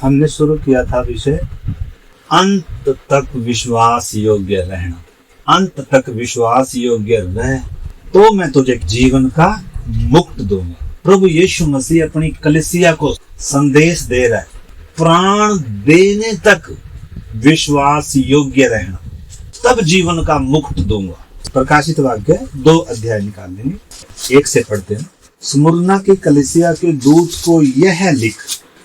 हमने शुरू किया था विषय अंत तक विश्वास योग्य रहना। अंत तक विश्वास योग्य रह तो मैं तुझे जीवन का मुक्त दूंगा। प्रभु यीशु मसीह अपनी कलीसिया को संदेश दे रहा है, प्राण देने तक विश्वास योग्य रहना, तब जीवन का मुक्त दूंगा। प्रकाशित वाक्य 2 अध्याय निकाल लेंगे, 1 से पढ़ते हैं। स्मुरना की कलीसिया के दूत को यह लिख,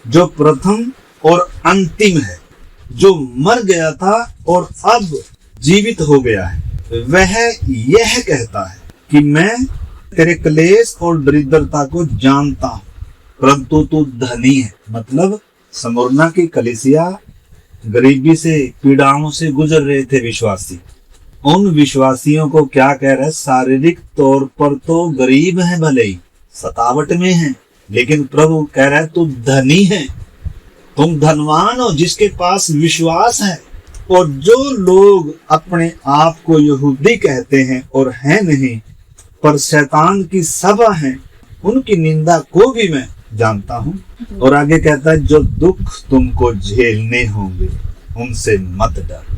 जो प्रथम और अंतिम है, जो मर गया था और अब जीवित हो गया है, वह यह कहता है कि मैं तेरे क्लेश और दरिद्रता को जानता हूं, परंतु तू धनी है। मतलब स्मुरना की कलीसिया गरीबी से, पीड़ाओं से गुजर रहे थे विश्वासी। उन विश्वासियों को क्या कह रहा है? शारीरिक तौर पर तो गरीब है, भले ही सतावट में है, लेकिन प्रभु कह रहा है तू धनी है, तुम धनवान हो जिसके पास विश्वास है। और जो लोग अपने आप को यहूदी कहते हैं और हैं नहीं, पर शैतान की सभा हैं, उनकी निंदा को भी मैं जानता हूं। और आगे कहता है जो दुख तुमको झेलने होंगे उनसे मत डर।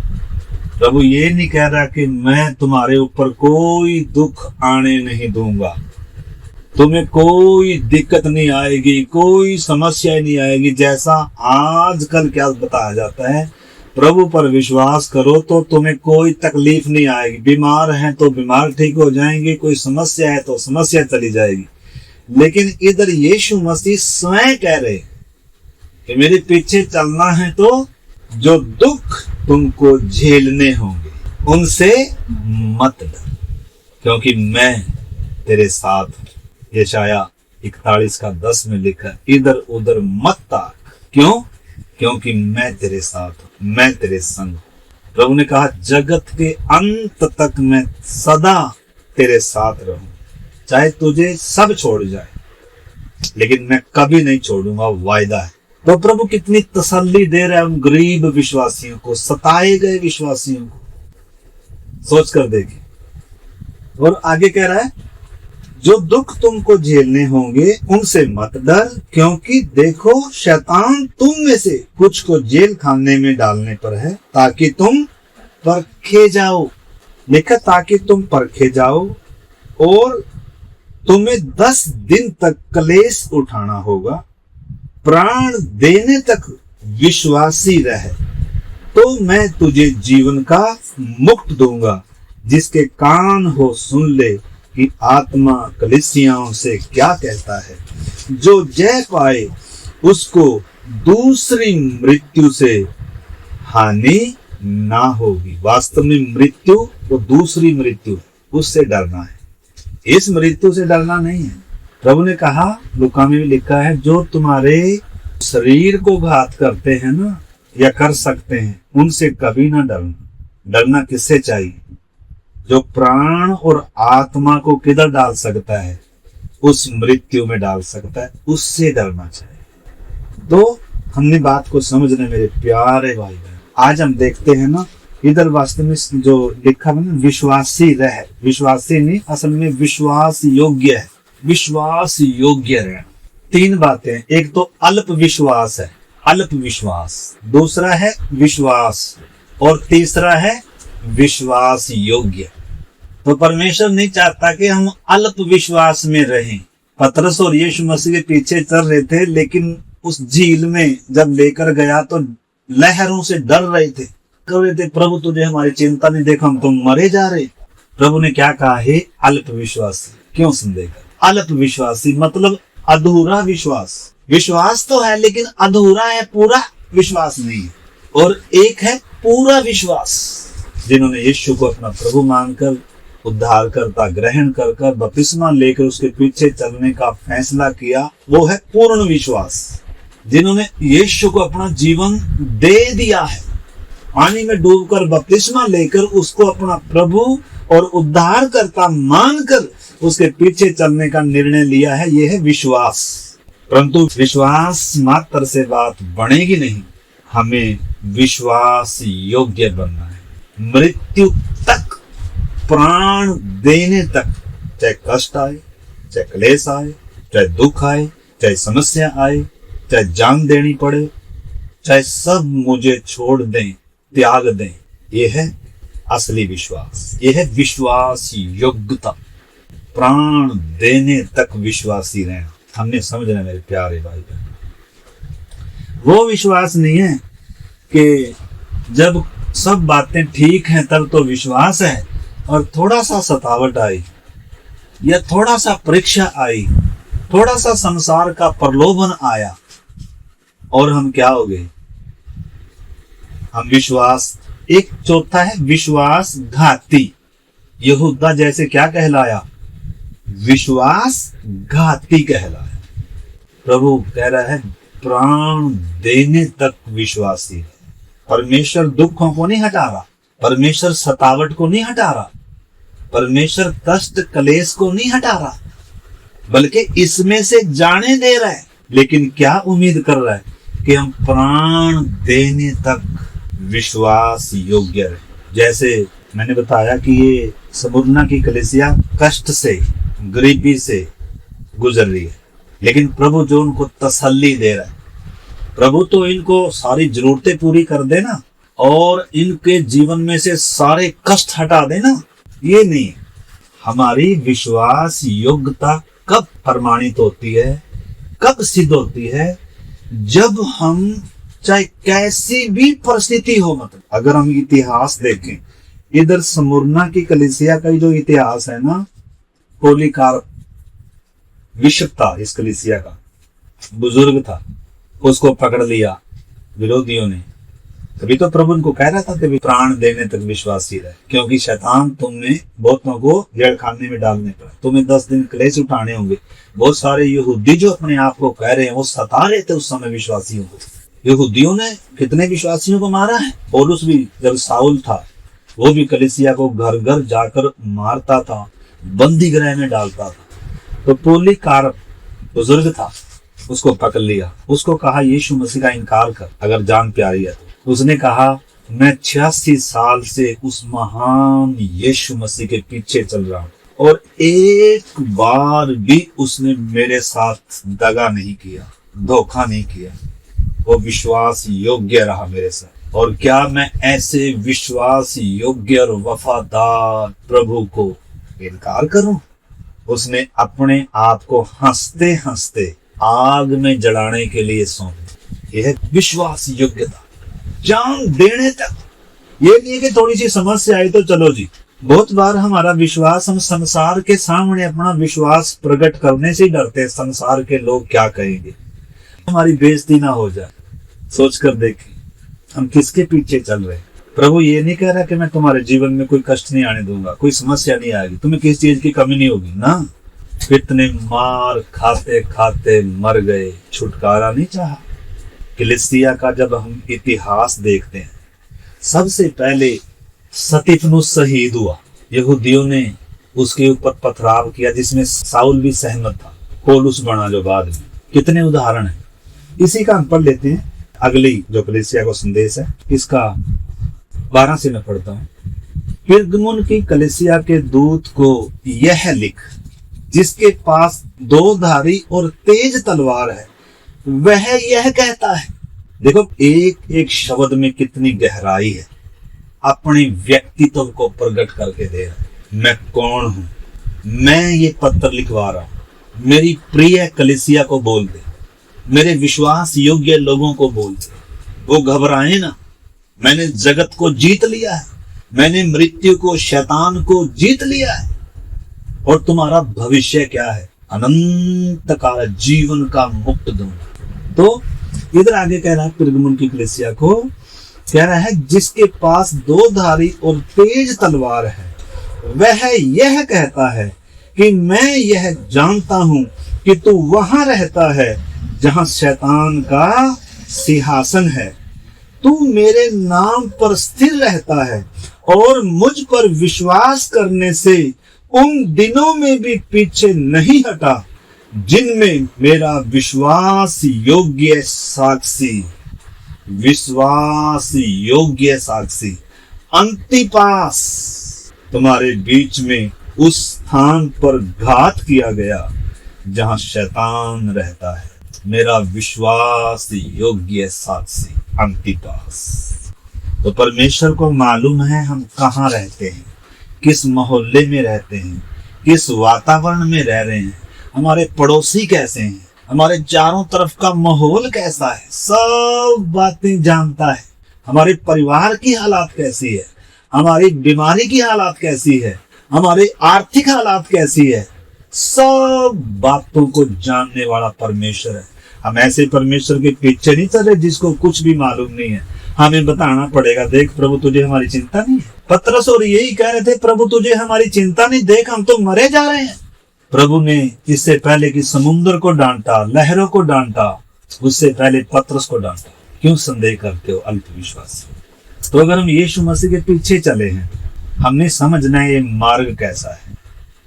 प्रभु ये नहीं कह रहा कि मैं तुम्हारे ऊपर कोई दुख आने नहीं दूंगा, तुम्हें कोई दिक्कत नहीं आएगी, कोई समस्या नहीं आएगी। जैसा आजकल क्या बताया जाता है, प्रभु पर विश्वास करो तो तुम्हें कोई तकलीफ नहीं आएगी। बीमार हैं तो बीमार ठीक हो जाएंगे, कोई समस्या है तो समस्या चली जाएगी। लेकिन इधर यीशु मसीह स्वयं कह रहे कि मेरे पीछे चलना है तो जो दुख तुमको झेलने होंगे उनसे मत डर, क्योंकि मैं तेरे साथ हूं। यशाया 41:10 में लिखा, इधर उधर मत ताक। क्यों? क्योंकि मैं तेरे साथ हूं, मैं तेरे संग। प्रभु ने कहा जगत के अंत तक मैं सदा तेरे साथ रहूं, चाहे तुझे सब छोड़ जाए, लेकिन मैं कभी नहीं छोड़ूंगा, वायदा है। तो प्रभु कितनी तसल्ली दे रहा है उन गरीब विश्वासियों को, सताए गए विश्वासियों को। सोच कर देखिए। और आगे कह रहा है जो दुख तुमको झेलने होंगे उनसे मत डर, क्योंकि देखो शैतान तुम में से कुछ को जेल खाने में डालने पर है, ताकि तुम परखे जाओ। लिखा ताकि तुम परखे जाओ, और तुम्हें 10 दिन तक क्लेश उठाना होगा। प्राण देने तक विश्वासी रहे तो मैं तुझे जीवन का मुक्त दूंगा। जिसके कान हो सुन ले कि आत्मा कलीसियाओं से क्या कहता है। जो जय पाए उसको दूसरी मृत्यु से हानि ना होगी। वास्तव में मृत्यु वो दूसरी मृत्यु, उससे डरना है, इस मृत्यु से डरना नहीं है। प्रभु ने कहा, लूका में भी लिखा है, जो तुम्हारे शरीर को घात करते हैं ना, या कर सकते हैं, उनसे कभी ना डरना। डरना किससे चाहिए? जो प्राण और आत्मा को किधर डाल सकता है? उस मृत्यु में डाल सकता है, उससे डरना चाहिए। तो हमने बात को समझने मेरे प्यारे भाई बहन, आज हम देखते हैं ना, इधर वास्तव में जो लिखा है ना, विश्वासी रहे, विश्वासी नहीं, असल में विश्वास योग्य है। विश्वास योग्य रहना, 3 बातें। एक तो अल्प विश्वास है, अल्प विश्वास, दूसरा है विश्वास, और तीसरा है विश्वास योग्य। तो परमेश्वर नहीं चाहता कि हम अल्प विश्वास में रहें। पतरस और यीशु मसीह के पीछे चल रहे थे, लेकिन उस झील में जब लेकर गया तो लहरों से डर रहे थे, कह रहे थे प्रभु तुझे हमारी चिंता नहीं, देखो हम तो मरे जा रहे। प्रभु ने क्या कहा है? अल्प विश्वासी। क्यों सुनेगा? अल्प विश्वासी मतलब अधूरा विश्वास। विश्वास तो है लेकिन अधूरा है, पूरा विश्वास नहीं है। और एक है पूरा विश्वास। जिन्होंने यीशु को अपना प्रभु मानकर, उद्धारकर्ता ग्रहण कर कर बपतिस्मा लेकर उसके पीछे चलने का फैसला किया, वो है पूर्ण विश्वास। जिन्होंने यीशु को अपना जीवन दे दिया है, पानी में डूबकर बपतिस्मा लेकर उसको अपना प्रभु और उद्धारकर्ता मानकर उसके पीछे चलने का निर्णय लिया है, यह है विश्वास। परंतु विश्वास मात्र से बात बनेगी नहीं, हमें विश्वास योग्य बनना है। मृत्यु तक, प्राण देने तक, चाहे कष्ट आए, चाहे क्लेश आए, चाहे दुख आए, चाहे समस्या आए, चाहे जान देनी पड़े, चाहे सब मुझे छोड़ दें, त्याग दें। ये है असली विश्वास, ये है विश्वास योग्यता, प्राण देने तक विश्वासी रहना। हमने समझना मेरे प्यारे भाई बहन, वो विश्वास नहीं है कि जब सब बातें ठीक हैं तब तो विश्वास है, और थोड़ा सा सतावट आई या थोड़ा सा परीक्षा आई, थोड़ा सा संसार का प्रलोभन आया और हम क्या हो गए, हम विश्वास, एक चौथा है विश्वास घाती। यहूदा जैसे क्या कहलाया, विश्वास घाती कहलाया। प्रभु कह रहा है प्राण देने तक विश्वासी है। परमेश्वर दुखों को नहीं हटा रहा, परमेश्वर सतावट को नहीं हटा रहा, परमेश्वर कष्ट क्लेश को नहीं हटा रहा, बल्कि इसमें से जाने दे रहा है। लेकिन क्या उम्मीद कर रहा है कि हम प्राण देने तक विश्वास योग्य रहे। जैसे मैंने बताया कि ये स्मुरना की कलीसिया कष्ट से, गरीबी से गुजर रही है, लेकिन प्रभु जो उनको तसल्ली दे रहा है, प्रभु तो इनको सारी जरूरतें पूरी कर देना और इनके जीवन में से सारे कष्ट हटा देना, ये नहीं। हमारी विश्वास योग्यता कब प्रमाणित होती है, कब सिद्ध होती है, जब हम चाहे कैसी भी परिस्थिति हो, मतलब अगर हम इतिहास देखें, इधर स्मुरना की कलीसिया का जो इतिहास है ना, पॉलीकार्प बिशप था इस कलीसिया का, बुजुर्ग था, उसको पकड़ लिया विरोधियों ने। तभी तो प्रभु उनको कह रहा था कि प्राण देने तक विश्वासी रहे, क्योंकि शैतान तुमने बहुतों को जेल खाने में डालने पर, तुम्हें 10 दिन क्लेश उठाने होंगे। बहुत सारे यहूदी जो अपने आप को कह रहे हैं वो सता रहे थे उस समय विश्वासियों को। यहूदियों ने कितने विश्वासियों को मारा है। पौलुस भी जब साउल था वो भी कलीसिया को घर घर जाकर मारता था, बंदी गृह में डालता था। तो पॉलीकार्प बुजुर्ग था, उसको पकड़ लिया, उसको कहा यीशु मसीह का इनकार कर अगर जान प्यारी है तो। उसने कहा मैं 86 साल से उस महान यीशु मसीह के पीछे चल रहा हूँ और एक बार भी उसने मेरे साथ दगा नहीं किया, धोखा नहीं किया। वो विश्वास योग्य रहा मेरे साथ। और क्या मैं ऐसे विश्वास योग्य और वफादार प्रभु को इनकार करूं? उसने अपने आप को हंसते हंसते आग में जलाने के लिए सौंप दिया। यह विश्वास योग्यता, जान देने तक। ये नहीं कि थोड़ी सी समस्या आई तो चलो जी। बहुत बार हमारा विश्वास, हम संसार के सामने अपना विश्वास प्रकट करने से डरते हैं, संसार के लोग क्या कहेंगे, हमारी बेइज्जती ना हो जाए। सोच कर देखें हम किसके पीछे चल रहे हैं। प्रभु ये नहीं कह रहा कि मैं तुम्हारे जीवन में कोई कष्ट नहीं आने दूंगा, कोई समस्या नहीं आएगी, तुम्हें किसी चीज की कमी नहीं होगी ना। इतने मार खाते खाते मर गए, छुटकारा नहीं चाहा। कलीसिया का जब हम इतिहास देखते हैं, सबसे पहले स्तिफनुस शहीद हुआ, यहूदियों ने उसके ऊपर पथराव किया जिसमें साउल भी सहमत था, पौलुस बना जो बाद में। कितने उदाहरण हैं। इसी का हम पढ़ लेते हैं अगली जो कलीसिया का संदेश है, इसका 12 से मैं पढ़ता हूँ। पिरगमुन की कलीसिया के दूत को यह लिख, जिसके पास 2 धारी और तेज तलवार है, वह यह कहता है। देखो एक एक शब्द में कितनी गहराई है, अपने व्यक्तित्व को प्रकट करके दे रहा है। मैं कौन हूं, मैं ये पत्र लिखवा रहा हूं, मेरी प्रिय कलीसिया को बोल दे, मेरे विश्वास योग्य लोगों को बोल दे, वो घबराए ना। मैंने जगत को जीत लिया है, मैंने मृत्यु को, शैतान को जीत लिया है, और तुम्हारा भविष्य क्या है, अनंत काल जीवन का मुक्त दूंगा। तो इधर आगे कह रहा है पिरगमुन की कलीसिया को, कह रहा है जिसके पास 2 धारी और तेज तलवार है, वह यह कहता है कि मैं यह जानता हूं कि तू वहां रहता है जहां शैतान का सिंहासन है। तू मेरे नाम पर स्थिर रहता है और मुझ पर विश्वास करने से उन दिनों में भी पीछे नहीं हटा जिनमें मेरा विश्वास योग्य साक्षी, विश्वास योग्य साक्षी अंतिपास तुम्हारे बीच में उस स्थान पर घात किया गया जहां शैतान रहता है। मेरा विश्वास योग्य साक्षी अंतिपास। तो परमेश्वर को मालूम है हम कहाँ रहते हैं, किस मोहल्ले में रहते हैं, किस वातावरण में रह रहे हैं, हमारे पड़ोसी कैसे हैं, हमारे चारों तरफ का माहौल कैसा है, सब बातें जानता है। हमारे परिवार की हालात कैसी है, हमारी बीमारी की हालात कैसी है, हमारे आर्थिक हालात कैसी है, सब बातों को जानने वाला परमेश्वर है। हम ऐसे परमेश्वर के पीछे नहीं चल रहे जिसको कुछ भी मालूम नहीं है। हमें बताना पड़ेगा, देख प्रभु तुझे हमारी चिंता नहीं है। पतरस और यही कह रहे थे, प्रभु तुझे हमारी चिंता नहीं, देख हम तो मरे जा रहे हैं। प्रभु ने इससे पहले कि समुद्र को डांटा, लहरों को डांटा, उससे पहले पतरस को डांटा। क्यों संदेह करते हो अल्पविश्वासी? तो अगर हम यीशु मसीह के पीछे चले हैं, हमने समझना है ये मार्ग कैसा है।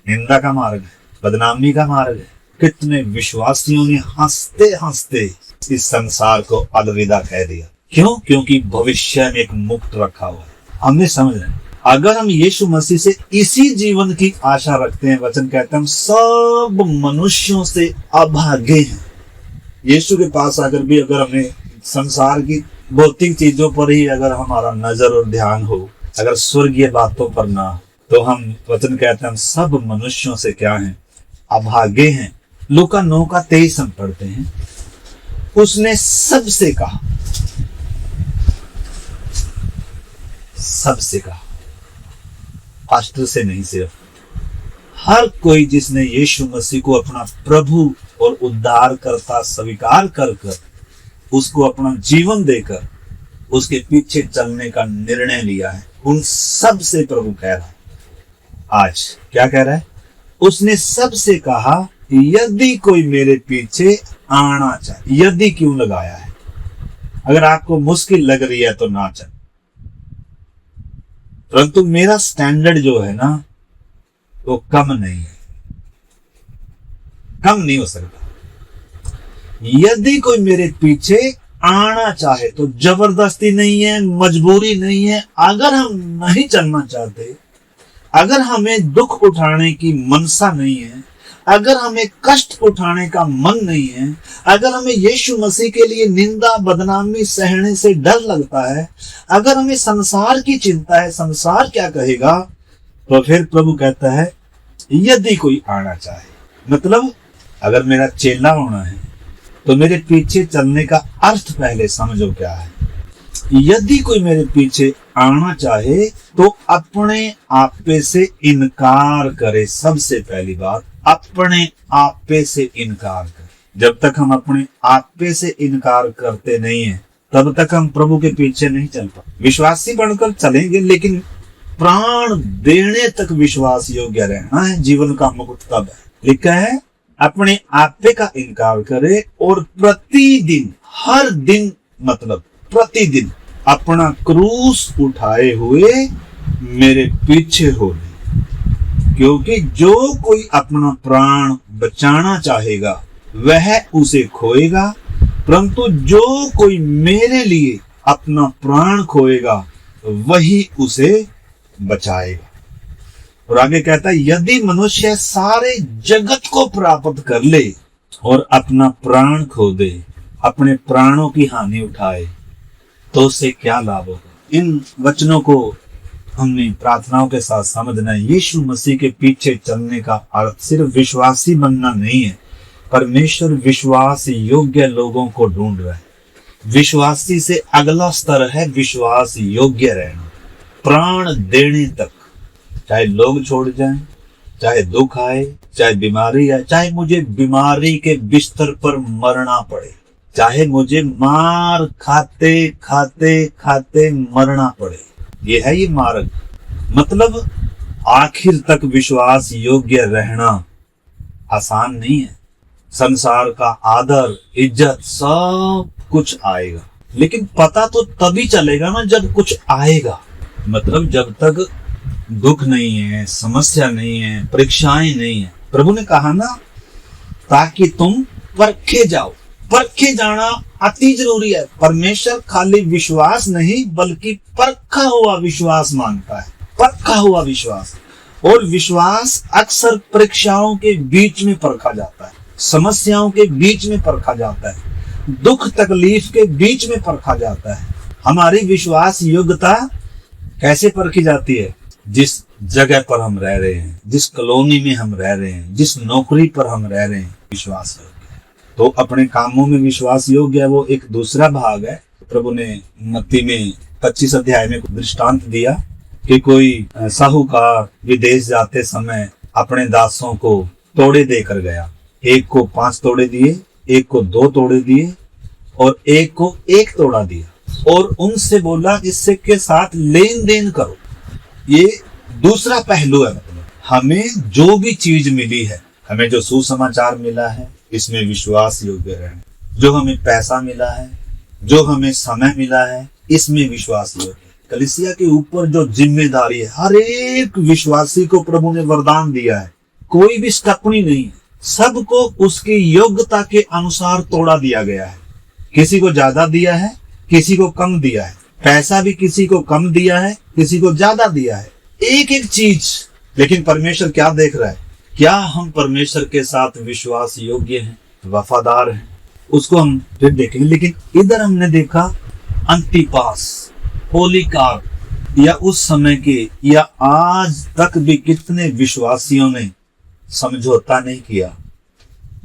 निंदा का मार्ग है, बदनामी का मार्ग है। कितने विश्वासियों ने हंसते हंसते इस संसार को अलविदा कह दिया। क्यों? क्योंकि भविष्य में एक मुक्त रखा हुआ है। हमने समझना है, अगर हम यीशु मसीह से इसी जीवन की आशा रखते हैं, वचन कहते हैं हम सब मनुष्यों से अभागे हैं। यीशु के पास आकर भी अगर हमें संसार की भौतिक चीजों पर ही अगर हमारा नजर और ध्यान हो, अगर स्वर्गीय बातों पर ना, तो हम वचन कहते हैं हम सब मनुष्यों से क्या हैं? अभागे हैं। लूका 9:23 हम पढ़ते हैं, उसने सबसे कहा, सबसे कहा, पास्टर से नहीं, सिर्फ हर कोई जिसने यीशु मसीह को अपना प्रभु और उद्धारकर्ता स्वीकार कर उसको अपना जीवन देकर उसके पीछे चलने का निर्णय लिया है, उन सब से प्रभु कह रहा है। आज क्या कह रहा है? उसने सबसे कहा यदि कोई मेरे पीछे आना चाहे। यदि क्यों लगाया है? अगर आपको मुश्किल लग रही है तो ना चल, परंतु मेरा स्टैंडर्ड जो है ना वो कम नहीं है, कम नहीं हो सकता। यदि कोई मेरे पीछे आना चाहे तो जबरदस्ती नहीं है, मजबूरी नहीं है। अगर हम नहीं चलना चाहते, अगर हमें दुख उठाने की मनसा नहीं है, अगर हमें कष्ट उठाने का मन नहीं है, अगर हमें यीशु मसीह के लिए निंदा बदनामी सहने से डर लगता है, अगर हमें संसार की चिंता है, संसार क्या कहेगा, तो फिर प्रभु कहता है यदि कोई आना चाहे। मतलब अगर मेरा चेला होना है तो मेरे पीछे चलने का अर्थ पहले समझो क्या है। यदि कोई मेरे पीछे आना चाहे तो अपने आपे से इनकार करे। सबसे पहली बात, अपने आपे से इनकार करे। जब तक हम अपने आपे से इनकार करते नहीं है, तब तक हम प्रभु के पीछे नहीं चल पाते। विश्वासी बनकर चलेंगे, लेकिन प्राण देने तक विश्वास योग्य रहना है। जीवन का मुकुट तब है। लिखा है अपने आपे का इनकार करे और प्रतिदिन, हर दिन मतलब प्रतिदिन अपना क्रूस उठाए हुए मेरे पीछे हो ले। क्योंकि जो कोई अपना प्राण बचाना चाहेगा वह उसे खोएगा, परंतु जो कोई मेरे लिए अपना प्राण खोएगा वही उसे बचाएगा। और आगे कहता है यदि मनुष्य सारे जगत को प्राप्त कर ले और अपना प्राण खो दे, अपने प्राणों की हानि उठाए, तो उससे क्या लाभ होगा। इन वचनों को हमने प्रार्थनाओं के साथ समझना है। यीशु मसीह के पीछे चलने का अर्थ सिर्फ विश्वासी बनना नहीं है। परमेश्वर विश्वास योग्य लोगों को ढूंढ रहा है। विश्वासी से अगला स्तर है विश्वास योग्य रहना, प्राण देने तक। चाहे लोग छोड़ जाएं, चाहे दुख आए, चाहे बीमारी आए, चाहे मुझे बीमारी के बिस्तर पर मरना पड़े, चाहे मुझे मार खाते खाते खाते मरना पड़े। ये है ये मार्ग। मतलब आखिर तक विश्वास योग्य रहना आसान नहीं है। संसार का आदर इज्जत सब कुछ आएगा, लेकिन पता तो तभी चलेगा ना जब कुछ आएगा। मतलब जब तक दुख नहीं है, समस्या नहीं है, परीक्षाएं नहीं है। प्रभु ने कहा ना ताकि तुम परखे जाओ। परखे जाना अति जरूरी है। परमेश्वर खाली विश्वास नहीं बल्कि परखा हुआ विश्वास मांगता है। परखा हुआ विश्वास। और विश्वास अक्सर परीक्षाओं के बीच में परखा जाता है, समस्याओं के बीच में परखा जाता है। दुख तकलीफ के बीच में परखा जाता है। हमारी विश्वास योग्यता कैसे परखी जाती है? जिस जगह पर हम रह रहे हैं, जिस कॉलोनी में हम रह रहे हैं, जिस नौकरी पर हम रह रहे हैं, विश्वास योग्य है। तो अपने कामों में विश्वास योग्य है, वो एक दूसरा भाग है। प्रभु ने मत्ती में 25 अध्याय में दृष्टांत दिया कि कोई साहूकार विदेश जाते समय अपने दासों को तोड़े देकर गया। एक को 5 तोड़े दिए, एक को 2 तोड़े दिए और एक को 1 तोड़ा दिया और उनसे बोला इससे के साथ लेन देन करो। ये दूसरा पहलू है। मतलब हमें जो भी चीज मिली है, हमें जो सुसमाचार मिला है, इसमें विश्वास योग्य रहना। जो हमें पैसा मिला है, जो हमें समय मिला है, इसमें विश्वास योग्य। कलीसिया के ऊपर जो जिम्मेदारी है, हर एक विश्वासी को प्रभु ने वरदान दिया है। कोई भी स्टपनी नहीं है, सबको उसकी योग्यता के अनुसार तोड़ा दिया गया है। किसी को ज्यादा दिया है, किसी को कम दिया है। पैसा भी किसी को कम दिया है, किसी को ज्यादा दिया है। एक एक चीज। लेकिन परमेश्वर क्या देख रहा है? क्या हम परमेश्वर के साथ विश्वास योग्य हैं, वफादार हैं? उसको हम फिर देखेंगे। लेकिन इधर हमने देखा अंतिपास, पॉलीकार्प, या उस समय के या आज तक भी कितने विश्वासियों ने समझौता नहीं किया।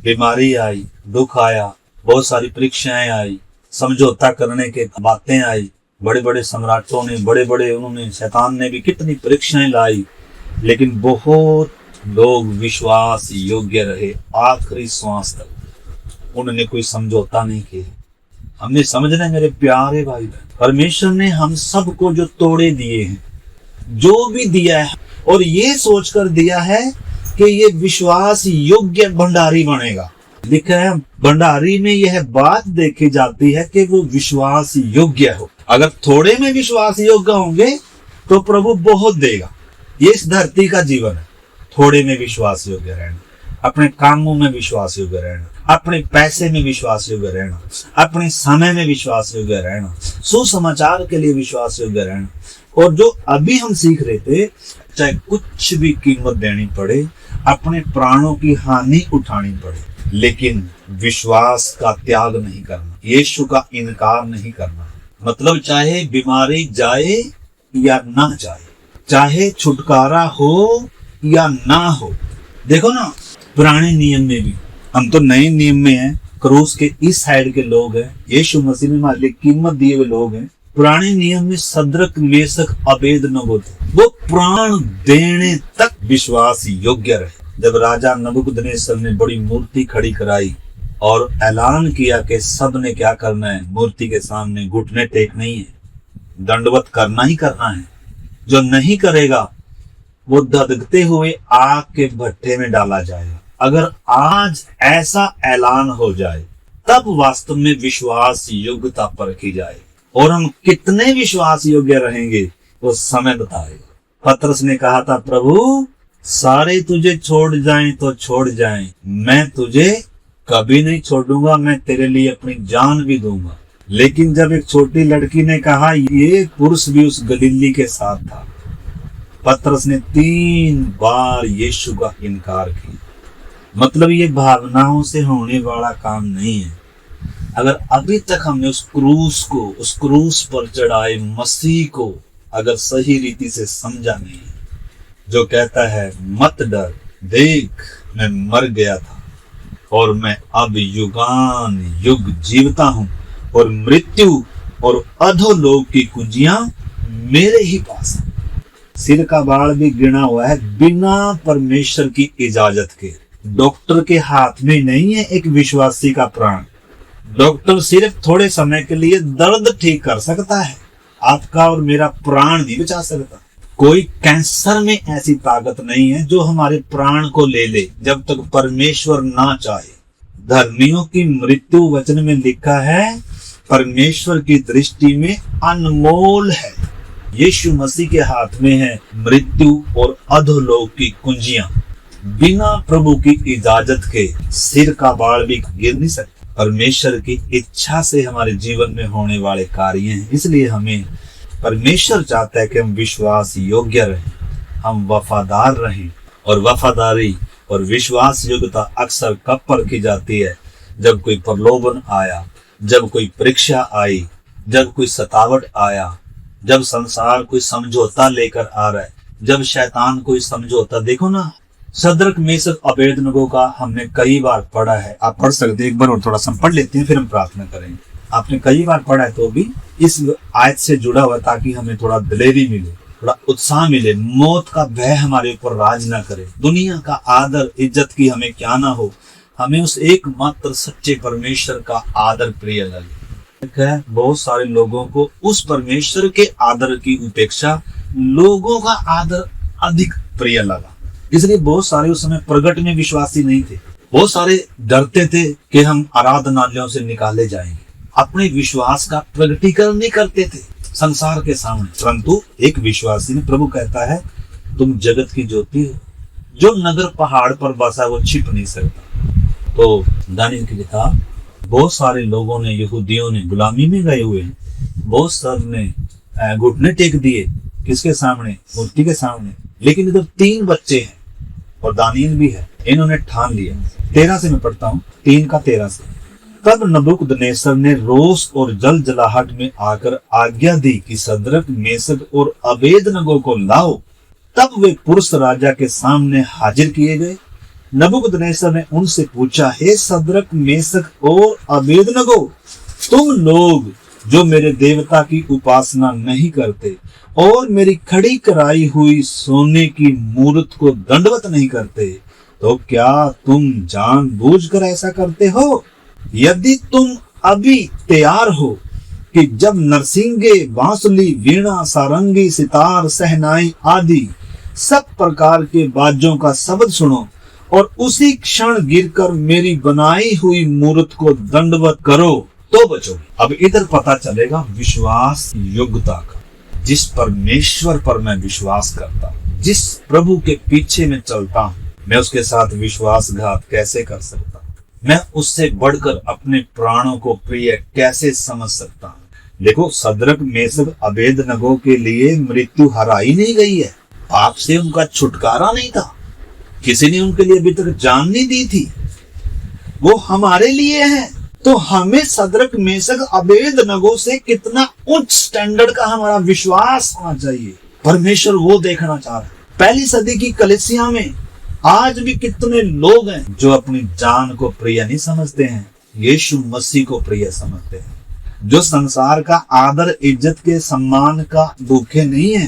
बीमारी आई, दुख आया, बहुत सारी परीक्षाएं आई, समझौता करने के बातें आई। बड़े बड़े सम्राटों ने, बड़े बड़े उन्होंने, शैतान ने भी कितनी परीक्षाएं लाई, लेकिन बहुत लोग विश्वास योग्य रहे आखिरी श्वास तक। उन्होंने कोई समझौता नहीं किया। हमने समझना है मेरे प्यारे भाई, परमेश्वर ने हम सबको जो तोड़े दिए हैं, जो भी दिया है, और ये सोचकर दिया है कि ये विश्वास योग्य भंडारी बनेगा। लिखा है भंडारी में यह बात देखी जाती है कि वो विश्वास योग्य हो। अगर थोड़े में विश्वास योग्य होंगे तो प्रभु बहुत देगा। ये इस धरती का जीवन है। थोड़े में विश्वास योग्य रहना, अपने कामों में विश्वास योग्य रहना, अपने पैसे में विश्वास योग्य रहना, अपने समय में विश्वास योग्य रहना, सुसमाचार के लिए विश्वास योग्य रहना। और जो अभी हम सीख रहे थे, चाहे कुछ भी कीमत देनी पड़े, अपने प्राणों की हानि उठानी पड़े, लेकिन विश्वास का त्याग नहीं करना, यीशु का इनकार नहीं करना। मतलब चाहे बीमारी जाए या ना जाए, चाहे छुटकारा हो या ना हो। देखो ना, पुराने नियम में भी, हम तो नए नियम में हैं, क्रूस के इस साइड के लोग हैं, यीशु मसीह में हमारे लिए कीमत दिए हुए लोग हैं। पुराने नियम में सद्रक, मेशक, अबेदनगो थे, वो प्राण देने तक विश्वास योग्य रहे। जब राजा नबूकदनेस्सर ने बड़ी मूर्ति खड़ी कराई और ऐलान किया कि सब ने क्या करना है, मूर्ति के सामने घुटने टेकना ही है, दंडवत करना ही करना है। जो नहीं करेगा वो धधकते हुए आग के भट्ठे में डाला जाएगा। अगर आज ऐसा ऐलान हो जाए, तब वास्तव में विश्वास योग्यता परखी जाए। और हम कितने विश्वास योग्य रहेंगे वो समय बताएगा। पतरस ने कहा था, प्रभु सारे तुझे छोड़ जाएं तो छोड़ जाएं, मैं तुझे कभी नहीं छोड़ूंगा, मैं तेरे लिए अपनी जान भी दूंगा। लेकिन जब एक छोटी लड़की ने कहा, ये पुरुष भी उस गलीली के साथ था, पतरस ने 3 बार यीशु का इनकार किया। मतलब ये भावनाओं से होने वाला काम नहीं है। अगर अभी तक हमने उस क्रूस पर चढ़ाए मसीह को अगर सही रीति से समझा नहीं, जो कहता है मत डर, देख मैं मर गया था और मैं अब युगान युग जीवता हूं, और मृत्यु और अधोलोक की कुंजियां मेरे ही पास है। सिर का बाल भी गिना हुआ है बिना परमेश्वर की इजाजत के। डॉक्टर के हाथ में नहीं है एक विश्वासी का प्राण। डॉक्टर सिर्फ थोड़े समय के लिए दर्द ठीक कर सकता है, आपका और मेरा प्राण नहीं बचा सकता। कोई कैंसर में ऐसी ताकत नहीं है जो हमारे प्राण को ले ले, जब तक परमेश्वर ना चाहे। धर्मियों की मृत्यु वचन में लिखा है परमेश्वर की दृष्टि में अनमोल है। यीशु मसीह के हाथ में है मृत्यु और अधोलोक की कुंजियां। बिना प्रभु की इजाजत के सिर का बाल भी गिर नहीं सकता। परमेश्वर की इच्छा से हमारे जीवन में होने वाले कार्य हैं। इसलिए हमें परमेश्वर चाहता है कि हम विश्वास योग्य रहें, हम वफादार रहें। और वफादारी और विश्वास योग्यता अक्सर कब परखी जाती है? जब कोई प्रलोभन आया, जब कोई परीक्षा आई, जब कोई सतावट आया, जब संसार कोई समझौता लेकर आ रहा है, जब शैतान कोई समझौता, देखो ना सदरक मेसक अबेदनगो का हमने कई बार पढ़ा है। आप पढ़ सकते हैं एक बार और थोड़ा सा पढ़ लेते हैं, फिर हम प्रार्थना करेंगे। आपने कई बार पढ़ा है तो भी इस आयत से जुड़ा हुआ, ताकि हमें थोड़ा दिलेरी मिले, थोड़ा उत्साह मिले, मौत का भय हमारे ऊपर राज ना करे, दुनिया का आदर इज्जत की हमें क्या ना हो, हमें उस एकमात्र सच्चे परमेश्वर का आदर प्रिय लगे। बहुत सारे लोगों को उस परमेश्वर के आदर की उपेक्षा लोगों का आदर अधिक प्रिय लगा, इसलिए बहुत सारे उस समय प्रगट में विश्वासी नहीं थे। बहुत सारे डरते थे कि हम आराधनालयों से निकाले जाएंगे, अपने विश्वास का प्रगटीकरण नहीं करते थे संसार के सामने। परंतु एक विश्वासी ने, प्रभु कहता है तुम जगत की ज्योति हो, जो नगर पहाड़ पर बसा वो छिप नहीं सकता। तो दानियल की किताब, बहुत सारे लोगों ने, यहूदियों ने गुलामी में गए हुए हैं, बहुत सारे ने घुटने टेक दिए, किसके सामने? मूर्ति के सामने। लेकिन इधर 3 बच्चे हैं और दानियल भी है, इन्होंने ठान लिया। 13 से मैं पढ़ता हूँ, 3 का 13 से। तब नबूकदनेस्सर ने रोष और जल जलाहट में आकर आज्ञा दी कि सदरक मेसक और अबेदनगो को लाओ। तब वे पुरुष राजा के सामने हाजिर किए गए। नबूकदनेस्सर ने उनसे पूछा, हे सदरक मेसक और अबेदनगो, तुम लोग जो मेरे देवता की उपासना नहीं करते और मेरी खड़ी कराई हुई सोने की मूर्त को दंडवत नहीं करते, तो क्या तुम जानबूझकर ऐसा करते हो? यदि तुम अभी तैयार हो कि जब नरसिंगे, बांसुली, वीणा, सारंगी, सितार, सहनाई आदि सब प्रकार के बाजों का शब्द सुनो और उसी क्षण गिरकर मेरी बनाई हुई मूर्त को दंडवत करो, तो बचोगे। अब इधर पता चलेगा विश्वास योग्यता का। जिस परमेश्वर पर मैं विश्वास करता हूँ, जिस प्रभु के पीछे मैं चलता हूँ, मैं उसके साथ विश्वासघात कैसे कर सकता हूँ? मैं उससे बढ़कर अपने प्राणों को प्रिय कैसे समझ सकता हूँ? देखो, सदरक मेसक अबेदनगो के लिए मृत्यु हराई नहीं गई है, पाप से उनका छुटकारा नहीं था, किसी ने उनके लिए अभी तक जान नहीं दी थी, वो हमारे लिए है। तो हमें सदरक मेसक अबेदनगो से कितना उच्च स्टैंडर्ड का हमारा विश्वास होना चाहिए, परमेश्वर वो देखना चाह रहा है। पहली सदी की कलीसिया में आज भी कितने लोग हैं जो अपनी जान को प्रिय नहीं समझते हैं, यीशु मसीह को प्रिय समझते हैं, जो संसार का आदर इज्जत के सम्मान का भूखे नहीं है।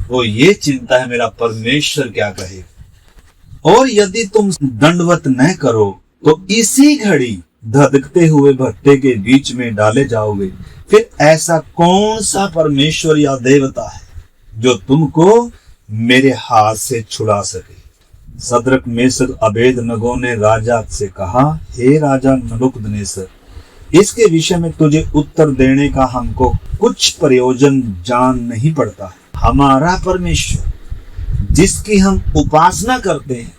वो ये चिंता है मेरा परमेश्वर क्या कहे। और यदि तुम दंडवत न करो तो इसी घड़ी धधकते हुए भट्टे के बीच में डाले जाओगे। फिर ऐसा कौन सा परमेश्वर या देवता है जो तुमको मेरे हाथ से छुड़ा सके? सदरक मेसक अबेदनगो ने राजा से कहा, हे राजा नबूकदनेस्सर, इसके विषय में तुझे उत्तर देने का हमको कुछ प्रयोजन जान नहीं पड़ता है। हमारा परमेश्वर जिसकी हम उपासना करते हैं,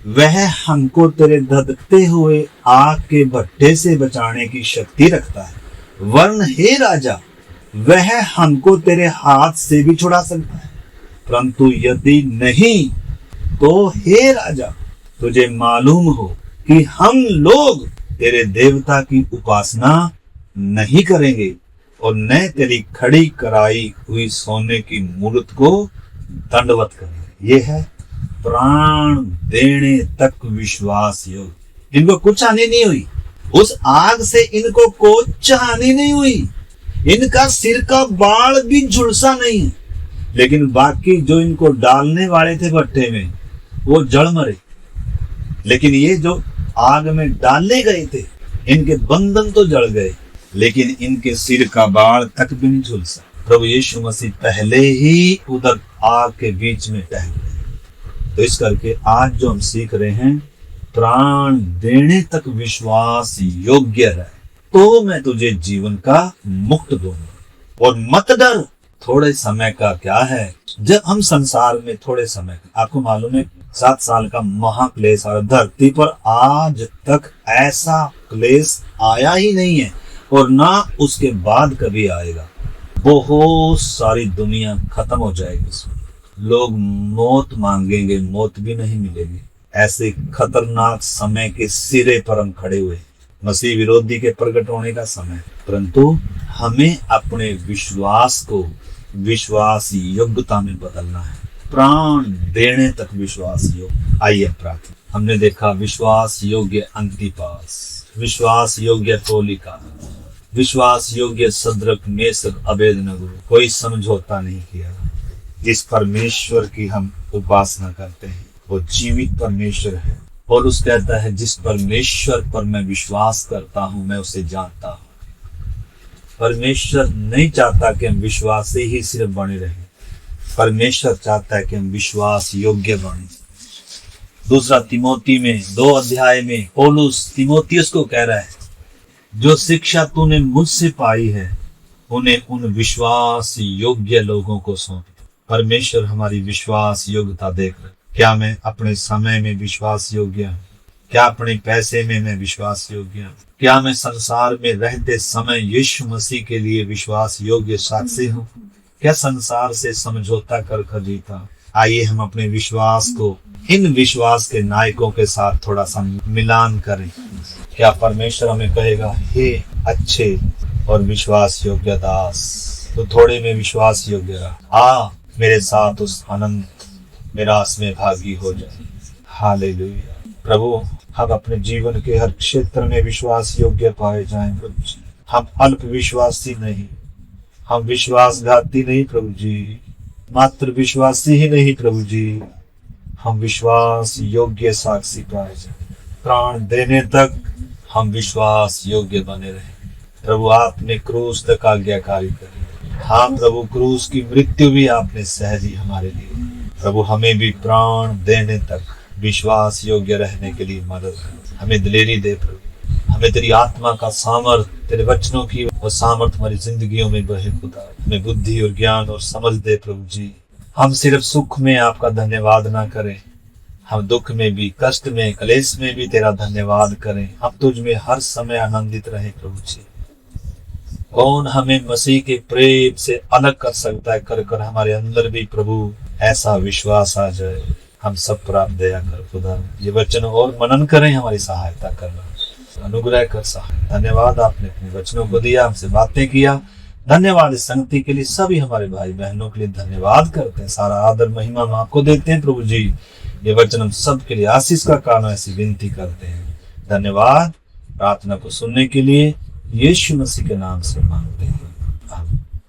वह हमको तेरे धधकते हुए आग के भट्टे से बचाने की शक्ति रखता है, वरन हे राजा, वह हमको तेरे हाथ से भी छुड़ा सकता है। परंतु यदि नहीं, तो हे राजा, तुझे मालूम हो कि हम लोग तेरे देवता की उपासना नहीं करेंगे और न तेरी खड़ी कराई हुई सोने की मूर्त को दंडवत करेंगे। ये है प्राण देने तक विश्वास योग। इनको कुछ हानि नहीं हुई, उस आग से इनको कुछ हानि नहीं हुई, इनका सिर का बाल भी झुलसा नहीं। लेकिन बाकी जो इनको डालने वाले थे भट्टे में, वो जड़ मरे। लेकिन ये जो आग में डाले गए थे, इनके बंधन तो जड़ गए, लेकिन इनके सिर का बाल तक भी नहीं झुलसा। प्रभु यीशु मसीह पहले ही उधर आग के बीच में टहल गए। तो इस करके आज जो हम सीख रहे हैं, प्राण देने तक विश्वास योग्य रहे तो मैं तुझे जीवन का मुक्त दूंगा। और मत डर, थोड़े समय का क्या है। जब हम संसार में थोड़े समय, आपको मालूम है 7 साल का महाक्लेश आ, धरती पर आज तक ऐसा क्लेश आया ही नहीं है और ना उसके बाद कभी आएगा। बहुत सारी दुनिया खत्म हो जाएगी, इसमें लोग मौत मांगेंगे, मौत भी नहीं मिलेगी। ऐसे खतरनाक समय के सिरे पर हम खड़े हुए, मसीह विरोधी के प्रकट होने का समय, परंतु हमें अपने विश्वास को विश्वास योग्यता में बदलना है, प्राण देने तक विश्वास योग्य। आइए प्रार्थना। हमने देखा विश्वास योग्य अंतिपास, विश्वास योग्य तोलिका, विश्वास योग्य सद्रक मेसक अबेदनगो। कोई समझौता नहीं किया। जिस परमेश्वर की हम उपासना करते हैं वो जीवित परमेश्वर है। पौलुस कहता है जिस परमेश्वर पर मैं विश्वास करता हूं मैं उसे जानता हूं। परमेश्वर नहीं चाहता कि हम विश्वास से ही सिर्फ बने रहें, परमेश्वर चाहता है कि हम विश्वास योग्य बने। दूसरा तिमोती में 2 अध्याय में पौलुस तिमोथियुस को कह रहा है जो शिक्षा तूने मुझसे पाई है उन्हें उन विश्वास योग्य लोगों को सौंप। परमेश्वर हमारी विश्वास योग्यता देख रहे। क्या मैं अपने समय में विश्वास योग्य हूँ? क्या अपने पैसे में मैं विश्वास योग्य हूँ? क्या मैं संसार में रहते समय यीशु मसीह के लिए विश्वास योग्य साक्षी हूँ? क्या संसार से समझौता कर जीता? आइए हम अपने विश्वास को इन विश्वास के नायकों के साथ थोड़ा सा मिलान करें। क्या परमेश्वर हमें कहेगा हे अच्छे और विश्वास योग्य दास, तो थोड़े में विश्वास योग्य रहा, आ मेरे साथ उस अनंत मिरास में भागी हो जाए। हालेलुया। प्रभु हम अपने जीवन के हर क्षेत्र में विश्वास योग्य पाए जाएं प्रभु जी। हम अल्प विश्वासी नहीं, हम विश्वासघाती नहीं प्रभु जी, मात्र विश्वासी ही नहीं प्रभु जी, हम विश्वास योग्य साक्षी पाए जाए। प्राण देने तक हम विश्वास योग्य बने रहे। प्रभु आपने क्रूस तक आज्ञाकारी करी। हाँ प्रभु क्रूस की मृत्यु भी आपने सह दी हमारे लिए। प्रभु हमें भी प्राण देने तक विश्वास योग्य रहने के लिए मदद कर। हमें दिलेरी दे प्रभु, हमें तेरी आत्मा का सामर्थ, तेरे वचनों की वो सामर्थ हमारी जिंदगियों में बहे खुदा। हमें बुद्धि और ज्ञान और समझ दे प्रभु जी। हम सिर्फ सुख में आपका धन्यवाद ना करें, हम दुख में भी, कष्ट में, क्लेश में भी तेरा धन्यवाद करें। हम तुझ में हर समय आनंदित रहे प्रभु जी। कौन हमें मसीह के प्रेम से अलग कर सकता है? कर कर हमारे अंदर भी प्रभु ऐसा विश्वास आ जाए। हम सब पर आप दया कर खुदा। ये वचन और मनन करें, हमारी सहायता करना, अनुग्रह कर सहाय। धन्यवाद आपने अपने वचनों को दिया, हमसे बातें किया। धन्यवाद इस संगति के लिए, सभी हमारे भाई बहनों के लिए धन्यवाद करते हैं। सारा आदर महिमा हम आपको देते हैं प्रभु जी। ये वचन हम सब के लिए आशीष का कारण, ऐसी विनती करते हैं। धन्यवाद। प्रार्थना को सुनने के लिए यीशु मसीह के नाम से मांगते हैं।